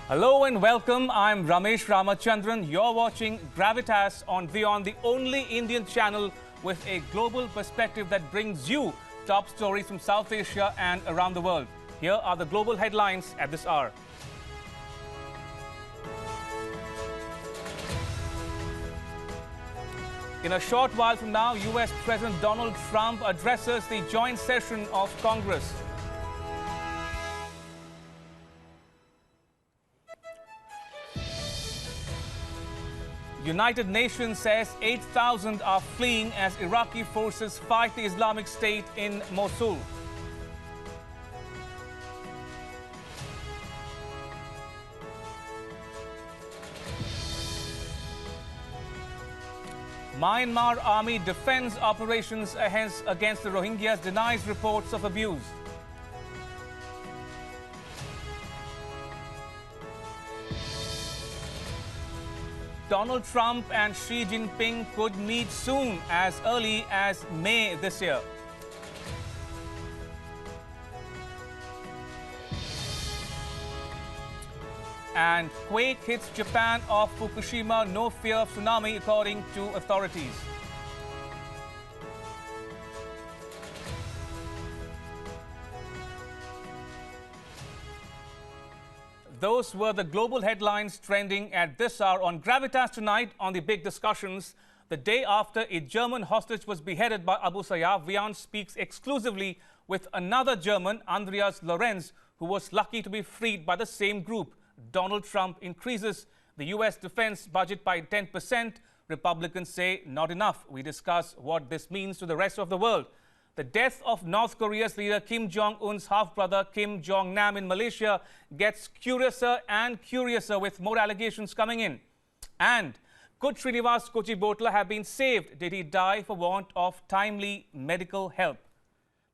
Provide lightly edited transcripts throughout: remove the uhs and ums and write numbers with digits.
Hello and welcome. I'm Ramesh Ramachandran. You're watching Gravitas on WION, the only Indian channel with a global perspective that brings you top stories from South Asia and around the world. Here are the global headlines at this hour. In a short while from now, US President Donald Trump addresses the joint session of Congress. United Nations says 8,000 are fleeing as Iraqi forces fight the Islamic State in Mosul. Myanmar Army defends operations against the Rohingyas, denies reports of abuse. Donald Trump and Xi Jinping could meet soon, as early as May this year. And quake hits Japan off Fukushima, no fear of tsunami according to authorities. Those were the global headlines trending at this hour on Gravitas tonight. On the big discussions, the day after a German hostage was beheaded by Abu Sayyaf, WION speaks exclusively with another German, Andreas Lorenz, who was lucky to be freed by the same group. Donald Trump increases the US defense budget by 10%. Republicans say not enough. We discuss what this means to the rest of the world. The death of North Korea's leader Kim Jong-un's half-brother Kim Jong-nam in Malaysia gets curiouser and curiouser with more allegations coming in. And could Srinivas Kochibotla have been saved? Did he die for want of timely medical help?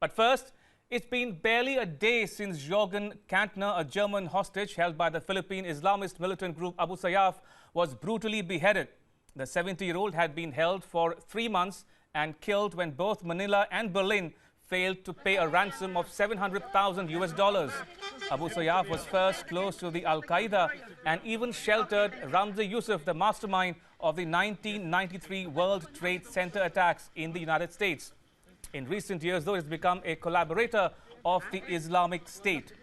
But first, it's been barely a day since Jürgen Kantner, a German hostage held by the Philippine Islamist militant group Abu Sayyaf, was brutally beheaded. The 70-year-old had been held for 3 months and killed when both Manila and Berlin failed to pay a ransom of $700,000. Abu Sayyaf was first close to the Al-Qaeda and even sheltered Ramzi Youssef, the mastermind of the 1993 World Trade Center attacks in the United States. In recent years, though, he has become a collaborator of the Islamic State.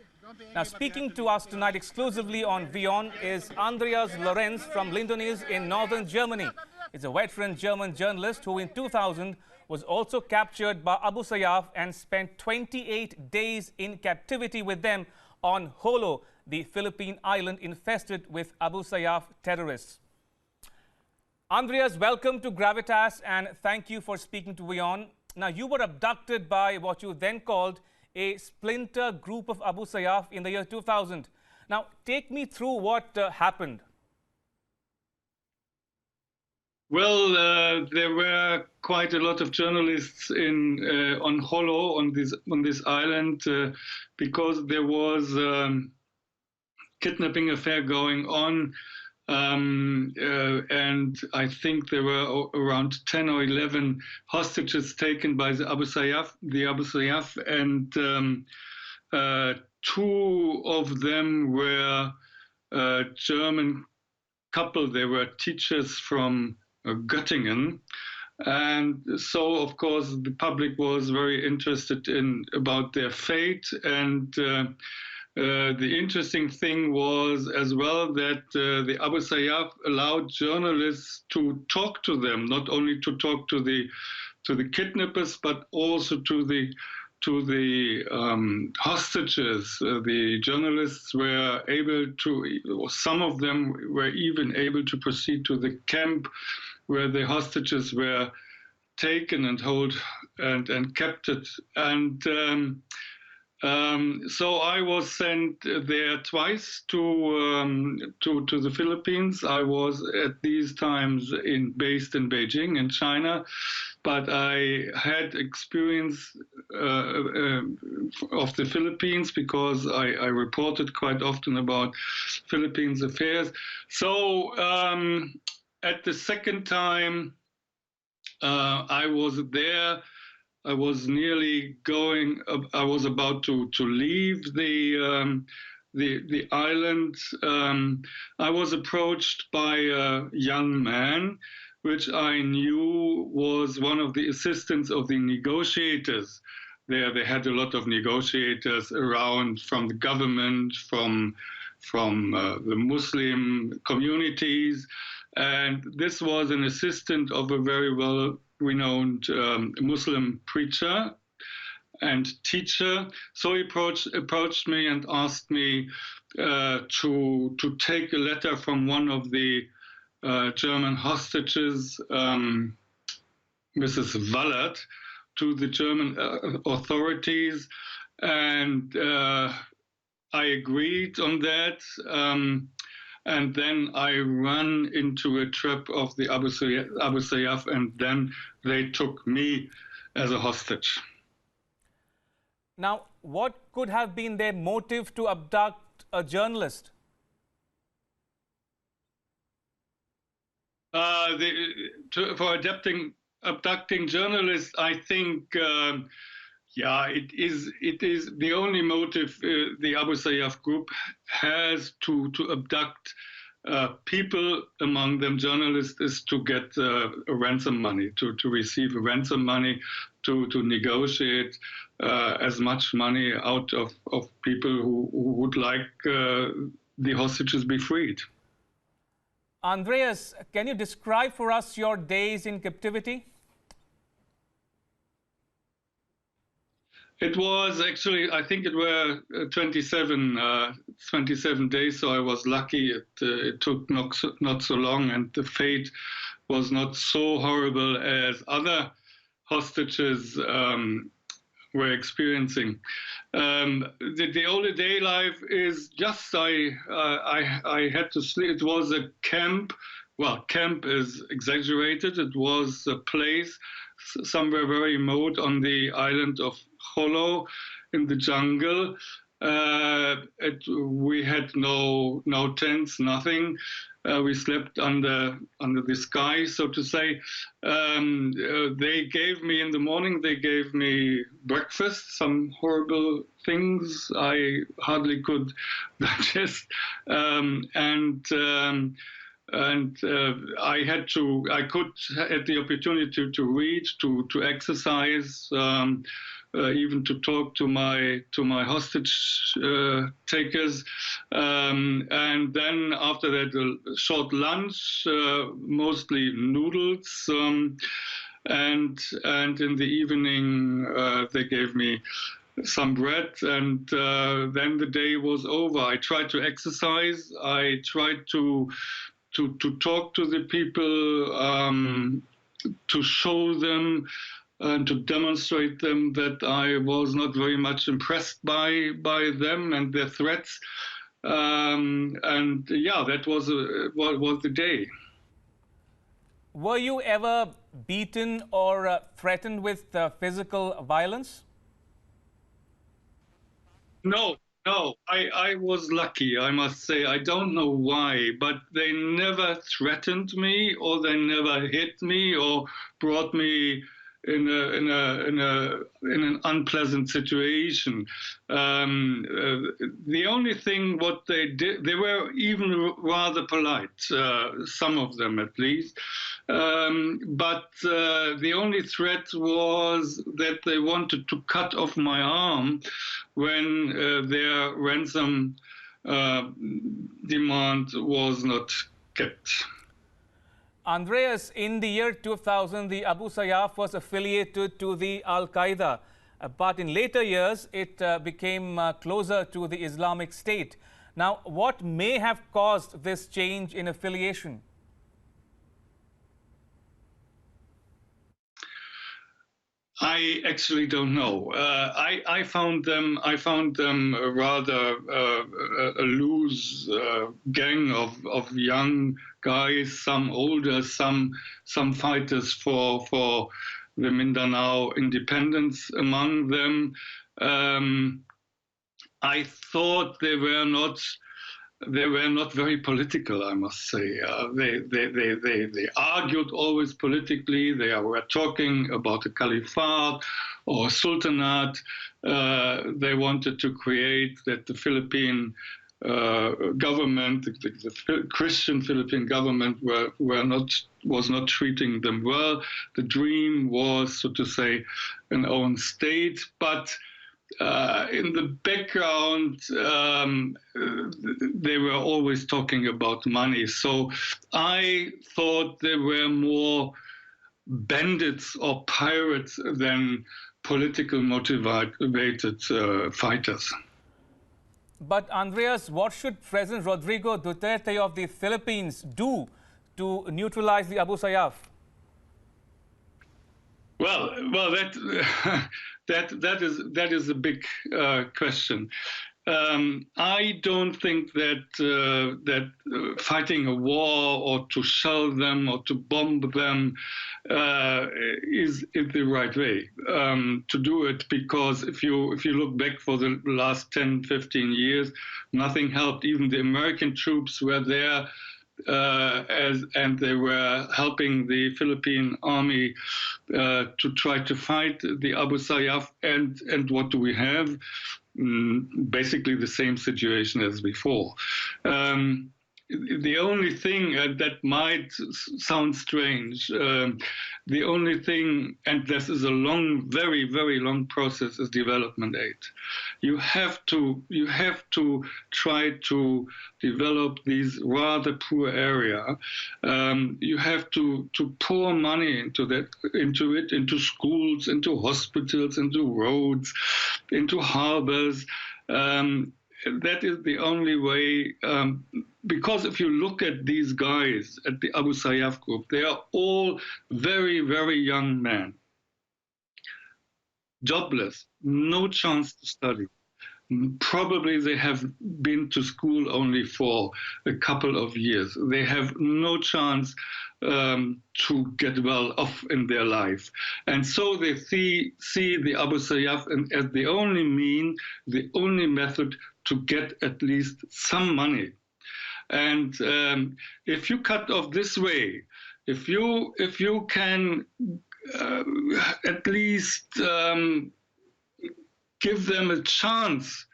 Now, speaking to us tonight exclusively on WION is Andreas Lorenz from Lindenau in northern Germany. He's a veteran German journalist who in 2000 was also captured by Abu Sayyaf and spent 28 days in captivity with them on Jolo, the Philippine island infested with Abu Sayyaf terrorists. Andreas, welcome to Gravitas and thank you for speaking to WION. Now, you were abducted by what you then called a splinter group of Abu Sayyaf in the year 2000. Now, take me through what happened. Well, there were quite a lot of journalists on Jolo, on this island, because there was kidnapping affair going on, and I think there were around 10 or 11 hostages taken by the Abu Sayyaf, and 2 of them were German couple. They were teachers from Göttingen, and so of course the public was very interested about their fate. And the interesting thing was as well that the Abu Sayyaf allowed journalists to talk to them, not only to talk to the kidnappers, but also to the hostages. The journalists were able to, or some of them were even able to proceed to the camp where the hostages were taken and kept it. And So I was sent there twice to the Philippines. I was at these times based in Beijing in China, but I had experience of the Philippines because I reported quite often about Philippines affairs. So at the second time I was there, I was nearly going. I was about to leave the island. I was approached by a young man, which I knew was one of the assistants of the negotiators. There, they had a lot of negotiators around from the government, from the Muslim communities, and this was an assistant of a very well renowned Muslim preacher and teacher. So he approached me and asked me to take a letter from one of the German hostages, Mrs. Wallert, to the German authorities, and I agreed on that. And then I ran into a trap of the Abu Sayyaf, and then they took me as a hostage. Now, what could have been their motive to abduct a journalist? For abducting journalists, I think, yeah, it is the only motive the Abu Sayyaf group has to abduct people, among them journalists, is to get a ransom money, to receive a ransom money, to negotiate as much money out of people who would like the hostages be freed. Andreas, can you describe for us your days in captivity? It was actually, I think it were 27 days, so I was lucky. It took not so long, and the fate was not so horrible as other hostages were experiencing. The only day life is just I had to sleep. It was a camp. Well, camp is exaggerated. It was a place somewhere very remote on the island of Holo in the jungle. We had no tents, nothing. We slept under the sky, so to say. They gave me in the morning. They gave me breakfast, some horrible things I hardly could digest, and I had the opportunity to read, to exercise, even to talk to my hostage takers, and then after that a short lunch, mostly noodles, and in the evening they gave me some bread, and then the day was over. I tried to exercise. I tried to talk to the people, to show them and to demonstrate them that I was not very much impressed by them and their threats. And yeah, that was the day. Were you ever beaten or threatened with physical violence? No, I was lucky, I must say. I don't know why, but they never threatened me, or they never hit me, or brought me in an unpleasant situation. The only thing what they did, they were even rather polite, some of them at least. But the only threat was that they wanted to cut off my arm when their ransom demand was not kept. Andreas, in the year 2000, the Abu Sayyaf was affiliated to the Al-Qaeda, but in later years, it became closer to the Islamic State. Now, what may have caused this change in affiliation? I actually don't know. I found them a rather a loose gang of young guys, some older, some fighters for the Mindanao independence among them. I thought they were not very political, I must say. They argued always politically. They were talking about a caliphate or sultanate. They wanted to create that the Philippine government, the Christian Philippine government, was not treating them well. The dream was, so to say, an own state, but in the background, they were always talking about money. So I thought they were more bandits or pirates than political motivated fighters. But Andreas, what should President Rodrigo Duterte of the Philippines do to neutralize the Abu Sayyaf? Well, that is a big question. I don't think that fighting a war or to shell them or to bomb them is the right way to do it, because if you look back for the last 10, 15 years, nothing helped. Even the American troops were there. And they were helping the Philippine army to try to fight the Abu Sayyaf. And what do we have? Basically the same situation as before. The only thing that might sound strange, the only thing, and this is a long, very, very long process, is development aid. You have to try to develop these rather poor area. You have to pour money into schools, into hospitals, into roads, into harbors. That is the only way, because if you look at these guys at the Abu Sayyaf group, they are all very, very young men, jobless, no chance to study. Probably they have been to school only for a couple of years. They have no chance to get well off in their life. And so they see the Abu Sayyaf as the only method to get at least some money. And if you cut off this way, if you can at least give them a chance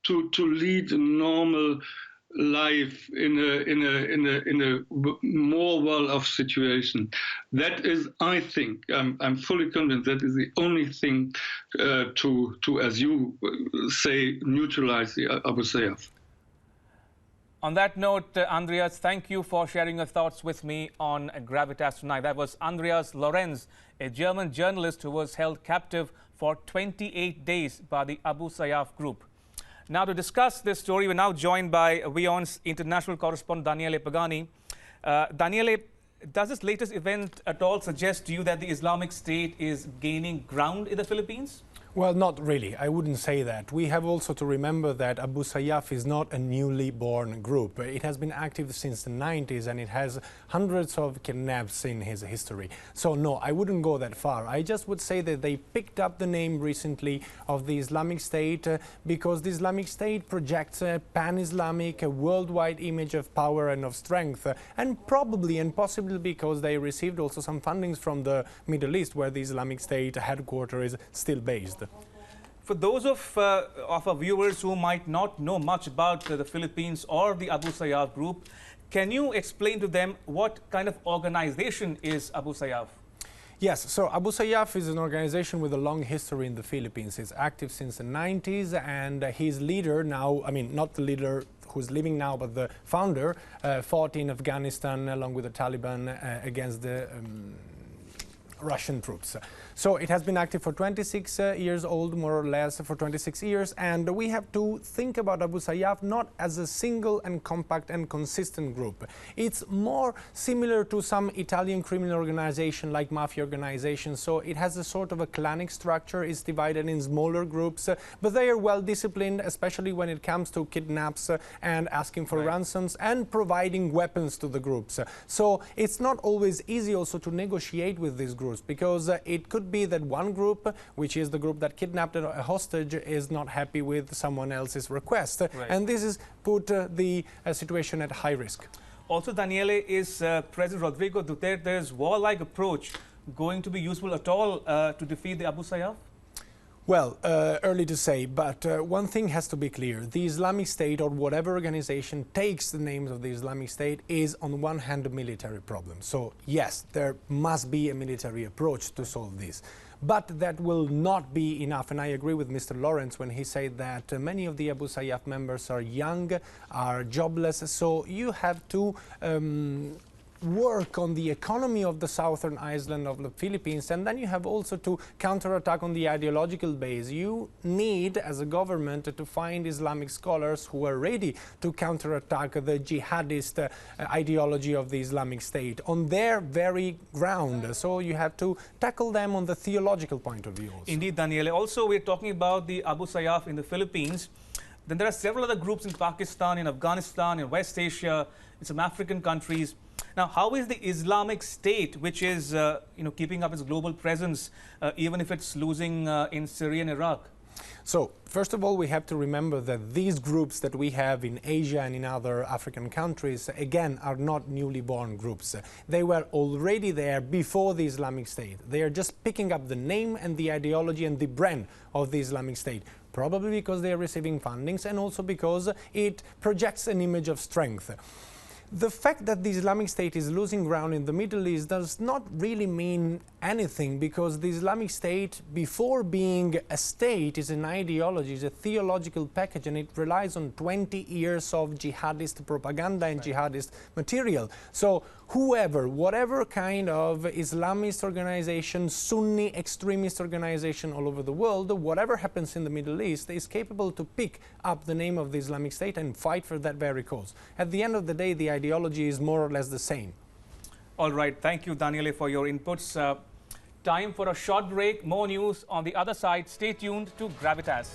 to lead a normal life in a more well-off situation, that is, I think, I'm fully convinced that is the only thing to, as you say, neutralize the Abu Sayyaf. On that note, Andreas, thank you for sharing your thoughts with me on Gravitas tonight. That was Andreas Lorenz, a German journalist who was held captive for 28 days by the Abu Sayyaf group. Now, to discuss this story, we're now joined by WION's international correspondent, Daniele Pagani. Daniele, does this latest event at all suggest to you that the Islamic State is gaining ground in the Philippines? Well, not really. I wouldn't say that. We have also to remember that Abu Sayyaf is not a newly born group. It has been active since the 90s and it has hundreds of kidnaps in his history. So no, I wouldn't go that far. I just would say that they picked up the name recently of the Islamic State because the Islamic State projects a pan-Islamic, a worldwide image of power and of strength, and probably and possibly because they received also some fundings from the Middle East, where the Islamic State headquarters is still based. For those of our viewers who might not know much about the Philippines or the Abu Sayyaf group, can you explain to them what kind of organization is Abu Sayyaf? Yes, so Abu Sayyaf is an organization with a long history in the Philippines. It's active since the 90s, and his leader now, I mean, not the leader who's living now, but the founder, fought in Afghanistan along with the Taliban against the Russian troops. So it has been active for 26 years old, more or less, for 26 years, and we have to think about Abu Sayyaf not as a single and compact and consistent group. It's more similar to some Italian criminal organization like mafia organizations, so it has a sort of a clanic structure, it's divided in smaller groups, but they are well disciplined, especially when it comes to kidnaps and asking for ransoms and providing weapons to the groups. So it's not always easy also to negotiate with these groups, because it could be that one group, which is the group that kidnapped a hostage, is not happy with someone else's request, and this is put the situation at high risk. Also, Daniele, is President Rodrigo Duterte's warlike approach going to be useful at all to defeat the Abu Sayyaf? Well, early to say, but one thing has to be clear. The Islamic State, or whatever organization takes the names of the Islamic State, is on one hand a military problem. So yes, there must be a military approach to solve this. But that will not be enough, and I agree with Mr. Lorenz when he said that many of the Abu Sayyaf members are young, are jobless, so you have to work on the economy of the southern island of the Philippines, and then you have also to counterattack on the ideological base. You need, as a government, to find Islamic scholars who are ready to counterattack the jihadist ideology of the Islamic State on their very ground. So you have to tackle them on the theological point of view also. Indeed, Daniele. Also, we're talking about the Abu Sayyaf in the Philippines. Then there are several other groups in Pakistan, in Afghanistan, in West Asia, in some African countries. Now, how is the Islamic State, which is keeping up its global presence, even if it's losing in Syria and Iraq? So, first of all, we have to remember that these groups that we have in Asia and in other African countries, again, are not newly born groups. They were already there before the Islamic State. They are just picking up the name and the ideology and the brand of the Islamic State, probably because they are receiving fundings and also because it projects an image of strength. The fact that the Islamic State is losing ground in the Middle East does not really mean anything, because the Islamic State, before being a state, is an ideology, is a theological package, and it relies on 20 years of jihadist propaganda and jihadist material. So whoever, whatever kind of Islamist organization, Sunni extremist organization all over the world, whatever happens in the Middle East, is capable to pick up the name of the Islamic State and fight for that very cause. At the end of the day, the ideology is more or less the same. All right. Thank you, Daniele, for your inputs. Time for a short break. More news on the other side. Stay tuned to Gravitas.